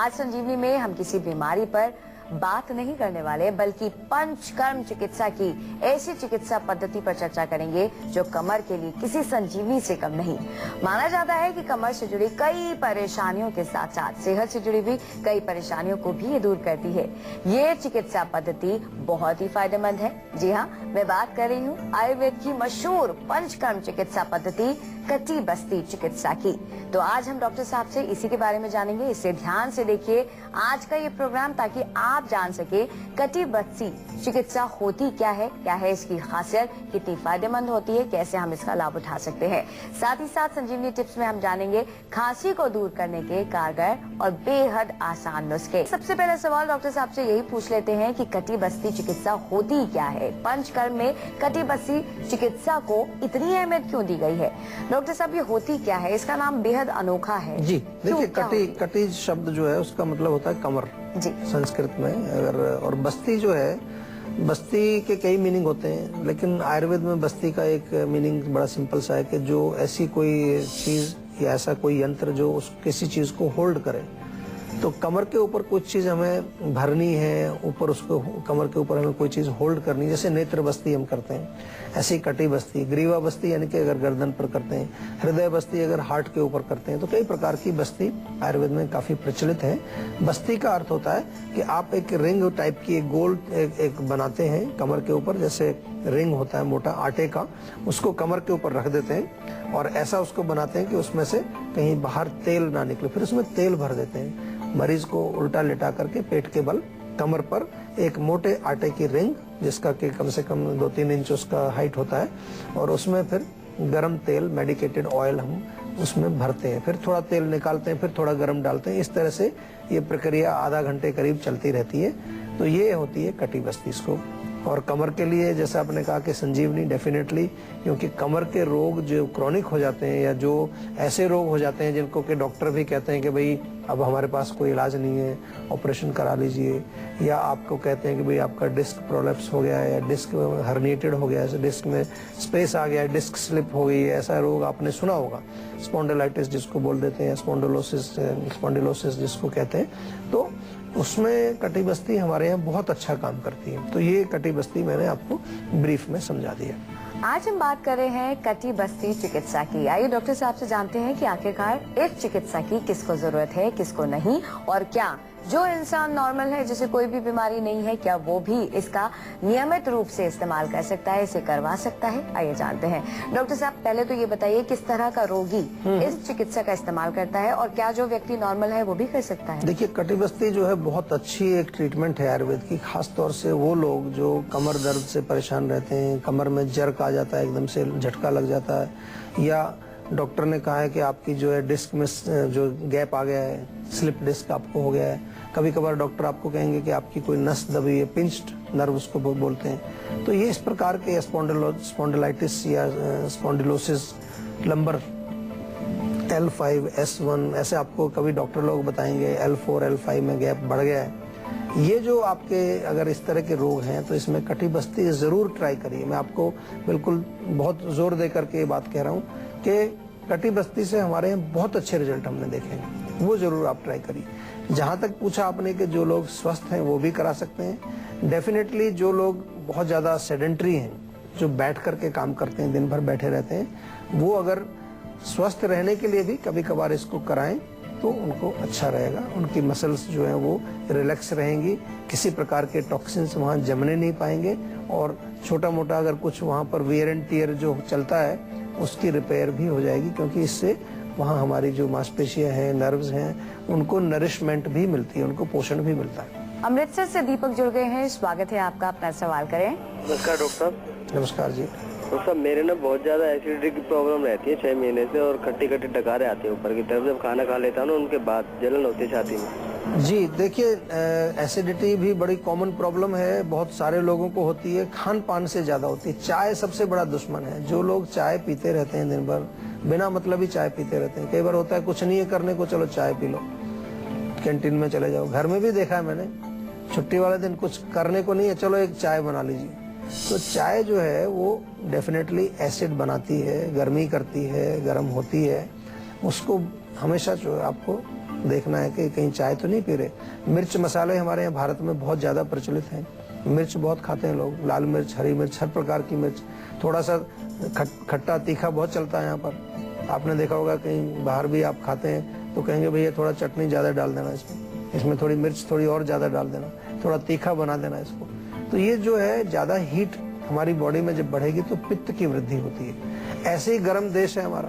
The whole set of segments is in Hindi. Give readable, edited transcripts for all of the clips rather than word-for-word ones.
आज संजीवनी में हम किसी बीमारी पर बात नहीं करने वाले बल्कि पंचकर्म चिकित्सा की ऐसी चिकित्सा पद्धति पर चर्चा करेंगे जो कमर के लिए किसी संजीवनी से कम नहीं। माना जाता है कि कमर से जुड़ी कई परेशानियों के साथ साथ सेहत से जुड़ी हुई कई परेशानियों को भी ये दूर करती है। ये चिकित्सा पद्धति बहुत ही फायदेमंद है। जी हाँ, मैं बात कर रही हूँ आयुर्वेद की मशहूर पंचकर्म चिकित्सा पद्धति कटी बस्ती चिकित्सा की। तो आज हम डॉक्टर साहब से इसी के बारे में जानेंगे। इसे ध्यान से देखिए आज का ये प्रोग्राम, ताकि आप जान सके कटी बस्ती चिकित्सा होती क्या है इसकी खासियत, कितनी फायदेमंद होती है, कैसे हम इसका लाभ उठा सकते हैं। साथ ही साथ संजीवनी टिप्स में हम जानेंगे खांसी को दूर करने के कारगर और बेहद आसान नुस्खे। सबसे पहला सवाल डॉक्टर साहब से यही पूछ लेते हैं कि कटी बस्ती चिकित्सा होती क्या है। पंचकर्म में कटी बस्ती चिकित्सा को इतनी अहमियत क्यों दी गई है? डॉक्टर साहब, ये होती क्या है? इसका नाम बेहद अनोखा है। जी देखिए, कटी शब्द जो है उसका मतलब होता है कमर जी संस्कृत में। अगर और बस्ती जो है, बस्ती के कई मीनिंग होते हैं, लेकिन आयुर्वेद में बस्ती का एक मीनिंग बड़ा सिंपल सा है कि जो ऐसी कोई चीज या ऐसा कोई यंत्र जो उस किसी चीज को होल्ड करे। तो कमर के ऊपर कुछ चीज हमें भरनी है, ऊपर उसको कमर के ऊपर हमें कोई चीज होल्ड करनी, जैसे नेत्र बस्ती हम करते हैं, ऐसी कटी बस्ती, ग्रीवा बस्ती यानी कि अगर गर्दन पर करते हैं, हृदय बस्ती अगर हार्ट के ऊपर करते हैं। तो कई प्रकार की बस्ती आयुर्वेद में काफी प्रचलित है। बस्ती का अर्थ होता है कि आप एक रिंग टाइप की एक गोल एक बनाते हैं कमर के ऊपर, जैसे रिंग होता है मोटा आटे का, उसको कमर के ऊपर रख देते हैं और ऐसा उसको बनाते हैं कि उसमें से कहीं बाहर तेल ना निकले। फिर उसमें तेल भर देते हैं। मरीज को उल्टा लेटा करके पेट के बल कमर पर एक मोटे आटे की रिंग, जिसका कि कम से कम 2-3 इंच उसका हाइट होता है, और उसमें फिर गरम तेल, मेडिकेटेड ऑयल हम उसमें भरते हैं। फिर थोड़ा तेल निकालते हैं, फिर थोड़ा गरम डालते हैं। इस तरह से ये प्रक्रिया आधा घंटे करीब चलती रहती है। तो ये होती है कटी बस्ती। इसको और कमर के लिए जैसा आपने कहा कि संजीवनी, डेफिनेटली, क्योंकि कमर के रोग जो क्रॉनिक हो जाते हैं या जो ऐसे रोग हो जाते हैं जिनको कि डॉक्टर भी कहते हैं कि भाई अब हमारे पास कोई इलाज नहीं है, ऑपरेशन करा लीजिए, या आपको कहते हैं कि भाई आपका डिस्क प्रोलैप्स हो गया है या डिस्क हर्निएटेड हो गया है, डिस्क में स्पेस आ गया है, डिस्क स्लिप हो गई है, ऐसा रोग आपने सुना होगा, स्पॉन्डिलाइटिस जिसको बोल देते हैं, स्पॉन्डिलोसिस जिसको कहते हैं। तो उसमें कटी बस्ती हमारे यहाँ बहुत अच्छा काम करती है। तो ये कटी बस्ती मैंने आपको ब्रीफ में समझा दिया। आज हम बात कर रहे हैं कटी बस्ती चिकित्सा की। आइए डॉक्टर साहब से जानते हैं कि आखिरकार इस चिकित्सा की किसको जरूरत है, किसको नहीं, और क्या जो इंसान नॉर्मल है, जिसे कोई भी बीमारी नहीं है, क्या वो भी इसका नियमित रूप से इस्तेमाल कर सकता है, इसे करवा सकता है? आइए जानते हैं। डॉक्टर साहब, पहले तो ये बताइए किस तरह का रोगी इस चिकित्सा का इस्तेमाल करता है और क्या जो व्यक्ति नॉर्मल है वो भी कर सकता है? देखिए, कटी बस्ती जो है बहुत अच्छी एक ट्रीटमेंट है आयुर्वेद की। खास तौर से वो लोग जो कमर दर्द से परेशान रहते हैं, कमर में जर्क आ जाता है, एकदम से झटका लग जाता है, या डॉक्टर ने कहा है कि आपकी जो है डिस्क में जो गैप आ गया है, स्लिप डिस्क आपको हो गया है। कभी कभार डॉक्टर आपको कहेंगे कि आपकी कोई नस दबी है, पिंच्ड नर्व उसको बोलते हैं। तो ये इस प्रकार के स्पॉन्डिलाइटिस या स्पॉन्डिलोसिस लंबर L5, S1, ऐसे आपको कभी डॉक्टर लोग बताएंगे L4, L5 में गैप बढ़ गया है। ये जो आपके अगर इस तरह के रोग हैं तो इसमें कटी बस्ती जरूर ट्राई करिए। मैं आपको बिल्कुल बहुत जोर दे करके ये बात कह रहा हूँ कि कटी बस्ती से हमारे यहाँ बहुत अच्छे रिजल्ट हमने देखे हैं, वो जरूर आप ट्राई करिए। जहाँ तक पूछा आपने कि जो लोग स्वस्थ हैं वो भी करा सकते हैं। डेफिनेटली जो लोग बहुत ज्यादा सेडेंटरी हैं, जो बैठ करके काम करते हैं, दिन भर बैठे रहते हैं, वो अगर स्वस्थ रहने के लिए भी कभी कभार इसको कराएं तो उनको अच्छा रहेगा। उनकी मसल्स जो है वो रिलैक्स रहेंगी, किसी प्रकार के टॉक्सिन्स वहाँ जमने नहीं पाएंगे, और छोटा मोटा अगर कुछ वहाँ पर वेयर एंड टियर जो चलता है उसकी रिपेयर भी हो जाएगी, क्योंकि इससे वहाँ हमारी जो मांसपेशियां हैं, नर्व्स हैं, उनको नरिशमेंट भी मिलती है, उनको पोषण भी मिलता है। अमृतसर से दीपक जुड़ गए हैं, स्वागत है आपका, अपना सवाल करें। नमस्कार डॉक्टर साहब। नमस्कार जी। डॉक्टर साहब, मेरे ना बहुत ज्यादा एसिडिटी की प्रॉब्लम रहती है 6 महीने से, और खट्टी खट्टी डकारें आती है ऊपर की तरफ। जब खाना खा लेता हूँ ना, उनके बाद जलन होती है छाती में। जी देखिए, एसिडिटी भी बड़ी कॉमन प्रॉब्लम है, बहुत सारे लोगों को होती है, खान पान से ज्यादा होती है। चाय सबसे बड़ा दुश्मन है। जो लोग चाय पीते रहते हैं दिन भर, बिना मतलब ही चाय पीते रहते हैं। कई बार होता है कुछ नहीं है करने को, चलो चाय पी लो, कैंटीन में चले जाओ। घर में भी देखा है मैंने, छुट्टी वाले दिन कुछ करने को नहीं है, चलो एक चाय बना लीजिए। तो चाय जो है वो डेफिनेटली एसिड बनाती है, गर्मी करती है, गर्म होती है। उसको हमेशा जो है आपको देखना है कि कहीं चाय तो नहीं पी रहे। मिर्च मसाले हमारे यहाँ भारत में बहुत ज्यादा प्रचलित हैं। मिर्च बहुत खाते हैं लोग, लाल मिर्च, हरी मिर्च, हर प्रकार की मिर्च। थोड़ा सा खट्टा तीखा बहुत चलता है यहाँ पर। आपने देखा होगा कहीं बाहर भी आप खाते हैं तो कहेंगे भैया थोड़ा चटनी ज्यादा डाल देना इसमें थोड़ी मिर्च थोड़ी और ज्यादा डाल देना, थोड़ा तीखा बना देना इसको। तो ये जो है ज्यादा हीट हमारी बॉडी में जब बढ़ेगी तो पित्त की वृद्धि होती है। ऐसे ही गर्म देश है हमारा,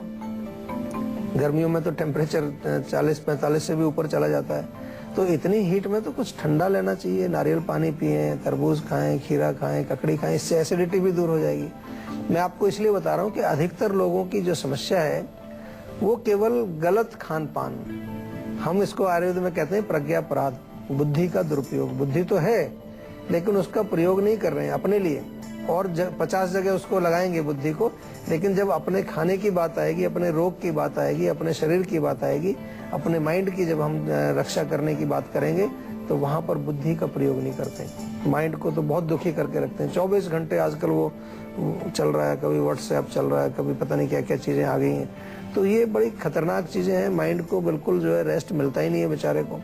गर्मियों में तो टेम्परेचर 40-45 से भी ऊपर चला जाता है। तो इतनी हीट में तो कुछ ठंडा लेना चाहिए, नारियल पानी पिए, तरबूज खाएं, खीरा खाएं, ककड़ी खाएं, इससे एसिडिटी भी दूर हो जाएगी। मैं आपको इसलिए बता रहा हूँ कि अधिकतर लोगों की जो समस्या है वो केवल गलत खान पान, हम इसको आयुर्वेद में कहते हैं प्रज्ञापराध, बुद्धि का दुरुपयोग। बुद्धि तो है लेकिन उसका प्रयोग नहीं कर रहे हैं अपने लिए, और 50 जगह उसको लगाएंगे बुद्धि को, लेकिन जब अपने खाने की बात आएगी, अपने रोग की बात आएगी, अपने शरीर की बात आएगी, अपने माइंड की जब हम रक्षा करने की बात करेंगे तो वहां पर बुद्धि का प्रयोग नहीं करते। माइंड को तो बहुत दुखी करके रखते हैं। 24 घंटे आजकल वो चल रहा है, कभी व्हाट्सएप चल रहा है, कभी पता नहीं क्या क्या चीजें आ गई हैं। तो ये बड़ी खतरनाक चीजें हैं। माइंड को बिल्कुल जो है रेस्ट मिलता ही नहीं है बेचारे को।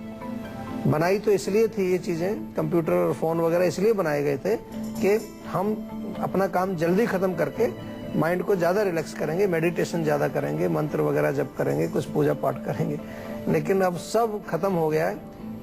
बनाई तो इसलिए थी ये चीजें, कंप्यूटर और फोन वगैरह इसलिए बनाए गए थे कि हम अपना काम जल्दी खत्म करके माइंड को ज्यादा रिलैक्स करेंगे, मेडिटेशन ज्यादा करेंगे, मंत्र वगैरह जप करेंगे, कुछ पूजा पाठ करेंगे। लेकिन अब सब खत्म हो गया है,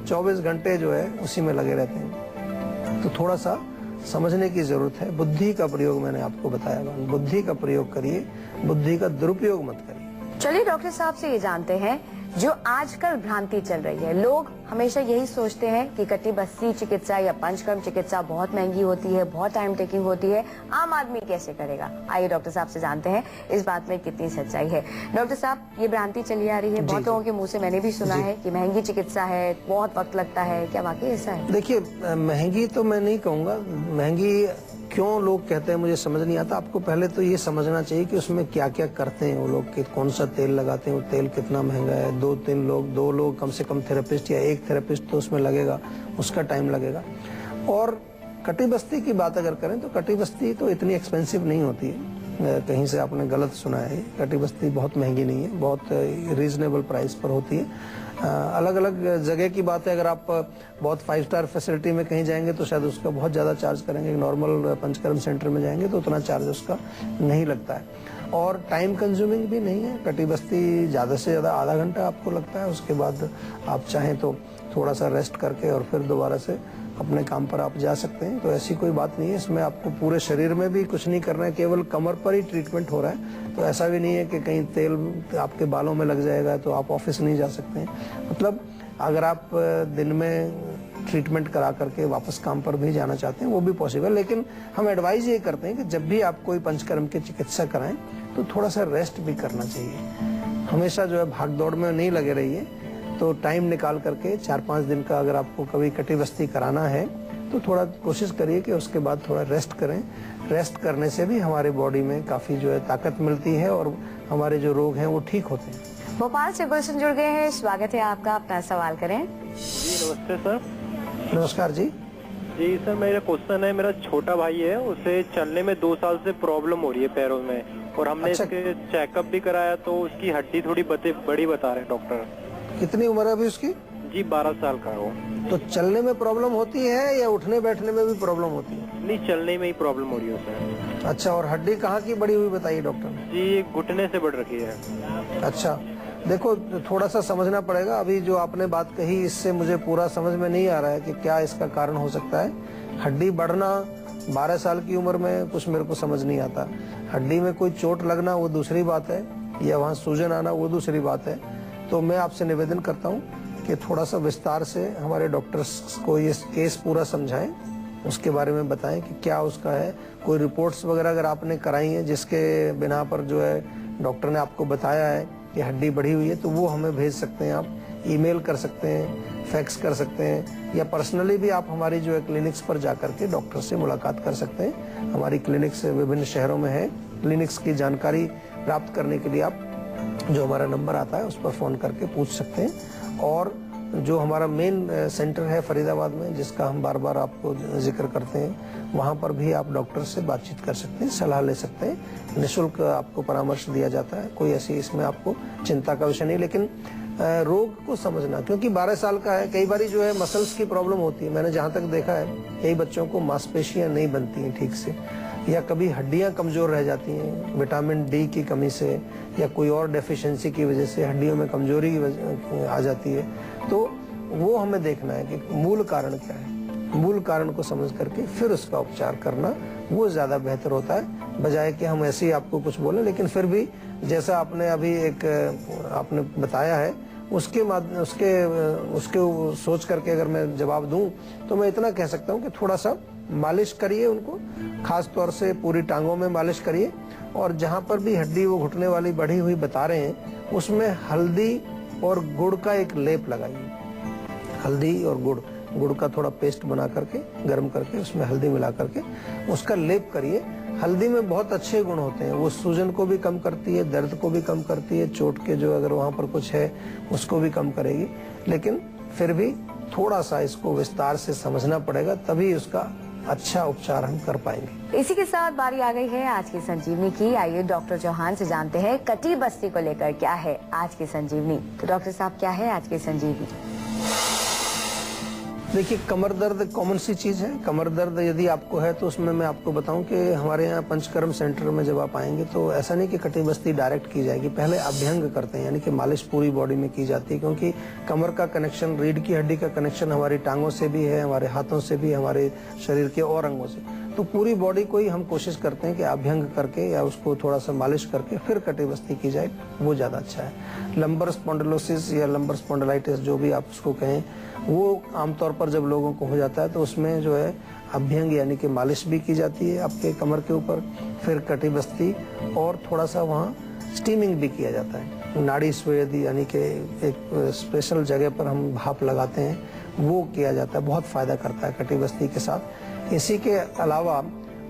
24 घंटे जो है उसी में लगे रहते हैं। तो थोड़ा सा समझने की जरूरत है। बुद्धि का प्रयोग मैंने आपको बताया, बुद्धि का प्रयोग करिए, बुद्धि का दुरुपयोग मत करिए। चलिए डॉक्टर साहब से ये जानते हैं, जो आजकल भ्रांति चल रही है, लोग हमेशा यही सोचते हैं कि कटिबस्ती चिकित्सा या पंचकर्म चिकित्सा बहुत महंगी होती है, बहुत टाइम टेकिंग होती है, आम आदमी कैसे करेगा। आइए डॉक्टर साहब से जानते हैं इस बात में कितनी सच्चाई है। डॉक्टर साहब, ये भ्रांति चली आ रही है, बहुत लोगों के मुंह से मैंने भी सुना है कि महंगी चिकित्सा है, बहुत वक्त लगता है, क्या वाकई ऐसा है? देखिए, महंगी तो मैं नहीं कहूँगा, महंगी क्यों लोग कहते हैं मुझे समझ नहीं आता। आपको पहले तो ये समझना चाहिए कि उसमें क्या क्या करते हैं वो लोग, कि कौन सा तेल लगाते हैं, वो तेल कितना महंगा है। 2 लोग कम से कम थेरेपिस्ट या एक थेरेपिस्ट तो उसमें लगेगा, उसका टाइम लगेगा। और कटिबस्ती की बात अगर करें तो कटिबस्ती तो इतनी एक्सपेंसिव नहीं होती है। कहीं से आपने गलत सुना है, कटिबस्ती बहुत महंगी नहीं है, बहुत रीजनेबल प्राइस पर होती है। अलग अलग जगह की बात है, अगर आप बहुत 5 स्टार फैसिलिटी में कहीं जाएंगे तो शायद उसका बहुत ज्यादा चार्ज करेंगे। नॉर्मल पंचकर्म सेंटर में जाएंगे तो उतना चार्ज उसका नहीं लगता है। और टाइम कंज्यूमिंग भी नहीं है। कटिबस्ती ज्यादा से ज्यादा आधा घंटा आपको लगता है, उसके बाद आप चाहें तो थोड़ा सा रेस्ट करके और फिर दोबारा से अपने काम पर आप जा सकते हैं। तो ऐसी कोई बात नहीं है, इसमें आपको पूरे शरीर में भी कुछ नहीं करना है, केवल कमर पर ही ट्रीटमेंट हो रहा है। तो ऐसा भी नहीं है कि कहीं तेल आपके बालों में लग जाएगा तो आप ऑफिस नहीं जा सकते हैं। मतलब अगर आप दिन में ट्रीटमेंट करा करके वापस काम पर भी जाना चाहते हैं वो भी पॉसिबल। लेकिन हम एडवाइज ये करते हैं कि जब भी आप कोई पंचकर्म की चिकित्सा कराएं तो थोड़ा सा रेस्ट भी करना चाहिए। हमेशा जो है भाग दौड़ में नहीं लगे रहिए। तो टाइम निकाल करके 4-5 दिन का अगर आपको कभी कटिबस्ती कराना है तो थोड़ा कोशिश करिए कि उसके बाद थोड़ा रेस्ट करें। रेस्ट करने से भी हमारे बॉडी में काफी जो है ताकत मिलती है और हमारे जो रोग हैं वो ठीक होते हैं। भोपाल से गुलशन जुड़ गए हैं, स्वागत है आपका, अपना सवाल करें। जी नमस्ते सर। नमस्कार जी। जी सर, मेरा क्वेश्चन है, मेरा छोटा भाई है, उसे चलने में 2 साल से प्रॉब्लम हो रही है पैरों में, और हमने इसके चेकअप भी कराया तो उसकी हड्डी थोड़ी बड़ी बता रहे डॉक्टर। कितनी उम्र है अभी उसकी? जी 12 साल का है वो। तो चलने में प्रॉब्लम होती है या उठने बैठने में भी प्रॉब्लम होती है? नहीं, चलने में ही प्रॉब्लम हो रही है उसे। अच्छा, और हड्डी कहाँ की बड़ी हुई बताइए डॉक्टर ने? जी घुटने से बढ़ रखी है। अच्छा, देखो थोड़ा सा समझना पड़ेगा। अभी जो आपने बात कही इससे मुझे पूरा समझ में नहीं आ रहा है कि क्या इसका कारण हो सकता है। हड्डी बढ़ना 12 साल की उम्र में कुछ मेरे को समझ नहीं आता। हड्डी में कोई चोट लगना वो दूसरी बात है, या वहाँ सूजन आना वो दूसरी बात है। तो मैं आपसे निवेदन करता हूँ कि थोड़ा सा विस्तार से हमारे डॉक्टर्स को ये केस पूरा समझाएं, उसके बारे में बताएं कि क्या उसका है। कोई रिपोर्ट्स वगैरह अगर आपने कराई हैं जिसके बिना पर जो है डॉक्टर ने आपको बताया है कि हड्डी बढ़ी हुई है, तो वो हमें भेज सकते हैं। आप ईमेल कर सकते हैं, फैक्स कर सकते हैं, या पर्सनली भी आप हमारी जो है क्लिनिक्स पर जाकर के डॉक्टर से मुलाकात कर सकते हैं। हमारी क्लिनिक्स विभिन्न शहरों में है। क्लिनिक्स की जानकारी प्राप्त करने के लिए आप जो हमारा नंबर आता है उस पर फोन करके पूछ सकते हैं। और जो हमारा मेन सेंटर है फरीदाबाद में, जिसका हम बार बार आपको जिक्र करते हैं, वहाँ पर भी आप डॉक्टर से बातचीत कर सकते हैं, सलाह ले सकते हैं। निःशुल्क आपको परामर्श दिया जाता है, कोई ऐसी इसमें आपको चिंता का विषय नहीं। लेकिन रोग को समझना, क्योंकि 12 साल का है, कई बार जो है मसल्स की प्रॉब्लम होती है। मैंने जहाँ तक देखा है कई बच्चों को मांसपेशियां नहीं बनती हैं ठीक से, या कभी हड्डियां कमजोर रह जाती हैं विटामिन डी की कमी से, या कोई और डेफिशिएंसी की वजह से हड्डियों में कमजोरी आ जाती है। तो वो हमें देखना है कि मूल कारण क्या है, मूल कारण को समझ करके फिर उसका उपचार करना वो ज्यादा बेहतर होता है, बजाय कि हम ऐसे ही आपको कुछ बोले। लेकिन फिर भी जैसा आपने अभी एक आपने बताया है, उसके सोच करके अगर मैं जवाब दूं तो मैं इतना कह सकता हूं कि थोड़ा सा मालिश करिए उनको, खास तौर से पूरी टांगों में मालिश करिए, और जहां पर भी हड्डी वो घुटने वाली बढ़ी हुई बता रहे हैं उसमें हल्दी और गुड़ का एक लेप लगाइए। हल्दी और गुड़ का थोड़ा पेस्ट बना करके गर्म करके उसमें हल्दी मिला करके उसका लेप करिए। हल्दी में बहुत अच्छे गुण होते हैं, वो सूजन को भी कम करती है, दर्द को भी कम करती है, चोट के जो अगर वहां पर कुछ है उसको भी कम करेगी। लेकिन फिर भी थोड़ा सा इसको विस्तार से समझना पड़ेगा, तभी उसका अच्छा उपचार हम कर पाएंगे। इसी के साथ बारी आ गई है आज की संजीवनी की। आइए डॉक्टर चौहान से जानते हैं कटी बस्ती को लेकर क्या है आज की संजीवनी। तो डॉक्टर साहब, क्या है आज की संजीवनी? देखिए, कमर दर्द कॉमन सी चीज है। कमर दर्द यदि आपको है तो उसमें मैं आपको बताऊं कि हमारे यहाँ पंचकर्म सेंटर में जब आप आएंगे तो ऐसा नहीं कि कटी बस्ती डायरेक्ट की जाएगी, पहले अभ्यंग करते हैं, यानी कि मालिश पूरी बॉडी में की जाती है। क्योंकि कमर का कनेक्शन, रीढ़ की हड्डी का कनेक्शन हमारी टांगों से भी है, हमारे हाथों से भी, हमारे शरीर के और अंगों से। तो पूरी बॉडी को ही हम कोशिश करते हैं कि अभ्यंग करके या उसको थोड़ा सा मालिश करके फिर कटी बस्ती की जाए, वो ज्यादा अच्छा है। लंबर स्पॉन्डिलोसिस या लंबर स्पॉन्डिलाइटिस जो भी आप उसको कहें, वो आमतौर पर जब लोगों को हो जाता है तो उसमें जो है अभ्यंग यानी कि मालिश भी की जाती है आपके कमर के ऊपर, फिर कटी बस्ती और थोड़ा सा वहाँ स्टीमिंग भी किया जाता है। नाड़ी स्वेद यानी कि एक स्पेशल जगह पर हम भाप लगाते हैं, वो किया जाता है, बहुत फायदा करता है कटी बस्ती के साथ। इसी के अलावा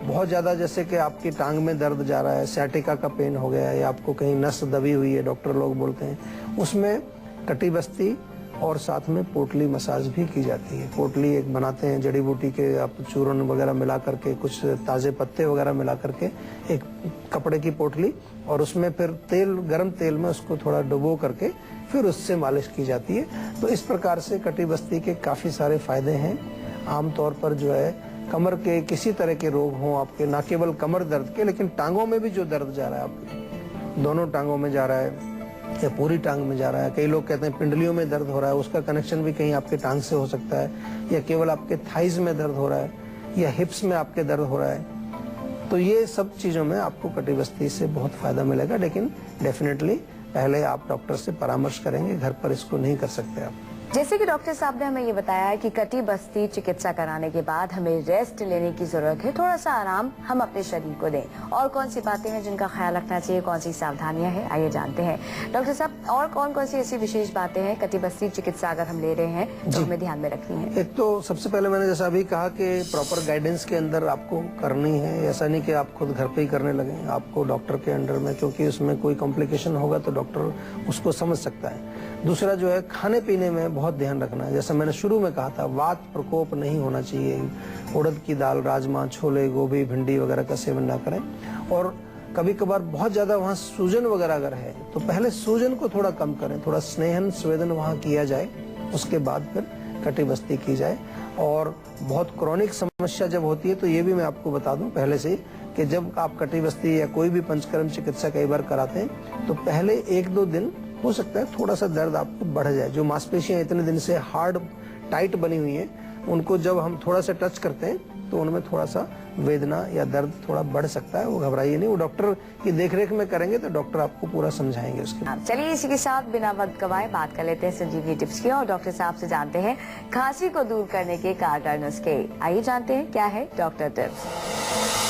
बहुत ज्यादा जैसे कि आपकी टांग में दर्द जा रहा है, सैटिका का पेन हो गया है, या आपको कहीं नस दबी हुई है, डॉक्टर लोग बोलते हैं, उसमें कटी बस्ती और साथ में पोटली मसाज भी की जाती है। पोटली एक बनाते हैं जड़ी बूटी के, आप चूर्ण वगैरह मिला करके, कुछ ताजे पत्ते वगैरह मिला करके एक कपड़े की पोटली, और उसमें फिर तेल, गरम तेल में उसको थोड़ा डुबो करके फिर उससे मालिश की जाती है। तो इस प्रकार से कटी बस्ती के काफी सारे फायदे हैं। आमतौर पर जो है कमर के किसी तरह के रोग हों आपके, ना केवल कमर दर्द के, लेकिन टांगों में भी जो दर्द जा रहा है आपके, दोनों टांगों में जा रहा है या पूरी टांग में जा रहा है, कई लोग कहते हैं पिंडलियों में दर्द हो रहा है, उसका कनेक्शन भी कहीं आपके टांग से हो सकता है, या केवल आपके थाइज में दर्द हो रहा है, या हिप्स में आपके दर्द हो रहा है, तो ये सब चीजों में आपको कटी बस्ती से बहुत फायदा मिलेगा। लेकिन डेफिनेटली पहले आप डॉक्टर से परामर्श करेंगे, घर पर इसको नहीं कर सकते आप। जैसे कि डॉक्टर साहब ने हमें ये बताया कि कटी बस्ती चिकित्सा कराने के बाद हमें रेस्ट लेने की जरूरत है, थोड़ा सा आराम हम अपने शरीर को दें। और कौन सी बातें हैं जिनका ख्याल रखना चाहिए, कौन सी सावधानियां हैं, आइए जानते हैं डॉक्टर साहब। और कौन कौन सी ऐसी विशेष बातें हैं कटी बस्ती चिकित्सा अगर हम ले रहे हैं तो हमें ध्यान में रखनी है? एक तो सबसे पहले मैंने जैसा अभी कहा कि प्रॉपर गाइडेंस के अंदर आपको करनी है। ऐसा नहीं कि आप खुद घर पे ही करने लगे, आपको डॉक्टर के अंडर में, क्योंकि उसमें कोई कॉम्प्लिकेशन होगा तो डॉक्टर उसको समझ सकता है। दूसरा जो है, खाने पीने में बहुत ध्यान रखना है। जैसा मैंने शुरू में कहा था, वात प्रकोप नहीं होना चाहिए। उड़द की दाल, राजमा, छोले, गोभी, भिंडी वगैरह का सेवन ना करें। और कभी कभार बहुत ज्यादा वहाँ सूजन वगैरह अगर है तो पहले सूजन को थोड़ा कम करें, थोड़ा स्नेहन स्वेदन वहाँ किया जाए, उसके बाद फिर कटी बस्ती की जाए। और बहुत क्रॉनिक समस्या जब होती है तो ये भी मैं आपको बता दूं पहले से कि जब आप कटी बस्ती या कोई भी पंचकर्म चिकित्सा कई बार कराते हैं तो पहले 1-2 दिन हो सकता है थोड़ा सा दर्द आपको बढ़ जाए। जो मांसपेशियां इतने दिन से हार्ड टाइट बनी हुई हैं, उनको जब हम थोड़ा सा टच करते हैं तो उनमें थोड़ा सा वेदना या दर्द थोड़ा बढ़ सकता है। वो घबराइए नहीं, वो डॉक्टर की देखरेख में करेंगे तो डॉक्टर आपको पूरा समझाएंगे उसके। चलिए इसी के साथ बिना वक्त गवाए बात कर लेते हैं संजीवनी टिप्स की और डॉक्टर साहब से जानते हैं खांसी को दूर करने के कारगर नुस्खे। आइए जानते हैं क्या है डॉक्टर टिप्स।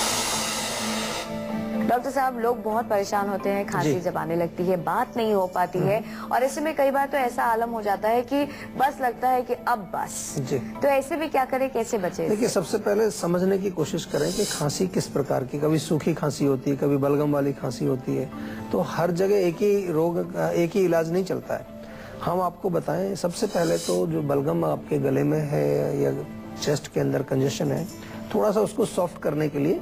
डॉक्टर साहब, लोग बहुत परेशान होते हैं, खांसी जब आने लगती है, बात नहीं हो पाती है, और ऐसे में कई बार तो ऐसा आलम हो जाता है कि बस लगता है कि अब बस जी। तो ऐसे में क्या करें, कैसे बचे? देखिए, सबसे पहले समझने की कोशिश करें कि खांसी किस प्रकार की, कभी सूखी खांसी होती है, कभी बलगम वाली खांसी होती है। तो हर जगह एक ही रोग, एक ही इलाज नहीं चलता है। हम आपको बताएं, सबसे पहले तो जो बलगम आपके गले में है या चेस्ट के अंदर कंजेशन है, थोड़ा सा उसको सॉफ्ट करने के लिए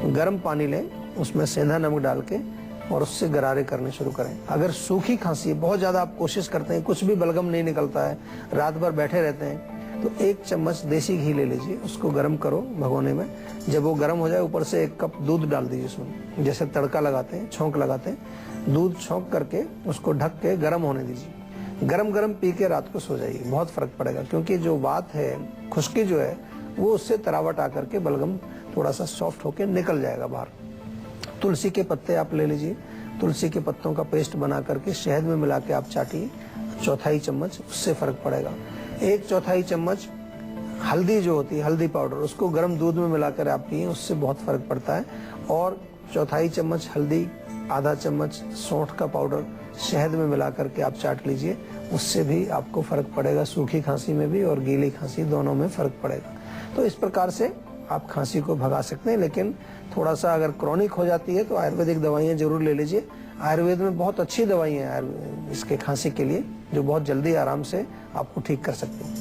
गर्म पानी लें, उसमें सेंधा नमक डाल के और उससे गरारे करने शुरू करें। अगर सूखी खांसी है, बहुत ज्यादा आप कोशिश करते हैं, कुछ भी बलगम नहीं निकलता है, रात भर बैठे रहते हैं, तो 1 चम्मच देसी घी ले लीजिए, उसको गर्म करो भगोने में। जब वो गर्म हो जाए, ऊपर से 1 कप दूध डाल दीजिए उसमें, जैसे तड़का लगाते हैं, छौंक लगाते हैं। दूध छौंक करके उसको ढक के गर्म होने दीजिए। गरम गरम पी के रात को सो जाइए, बहुत फर्क पड़ेगा। क्योंकि जो बात है, खुश्की जो है, वो उससे तरावट आकर के बलगम थोड़ा सा सॉफ्ट होके निकल जाएगा बाहर। तुलसी के पत्ते आप ले लीजिए, तुलसी के पत्तों का पेस्ट बना करके शहद में मिला के आप चाटिए, 1/4 चम्मच, उससे फर्क पड़ेगा। 1/4 चम्मच हल्दी जो होती है, हल्दी पाउडर, उसको गर्म दूध में मिलाकर आप पिए, उससे बहुत फर्क पड़ता है। और 1/4 चम्मच हल्दी, आधा चम्मच सौंठ का पाउडर शहद में मिला करके आप चाट लीजिए, उससे भी आपको फर्क पड़ेगा। सूखी खांसी में भी और गीली खांसी दोनों में फर्क पड़ेगा। तो इस प्रकार से आप खांसी को भगा सकते हैं। लेकिन थोड़ा सा अगर क्रॉनिक हो जाती है तो आयुर्वेदिक दवाइयाँ जरूर ले लीजिए। आयुर्वेद में बहुत अच्छी दवाइयाँ हैं इसके खांसी के लिए, जो बहुत जल्दी आराम से आपको ठीक कर सकती हैं।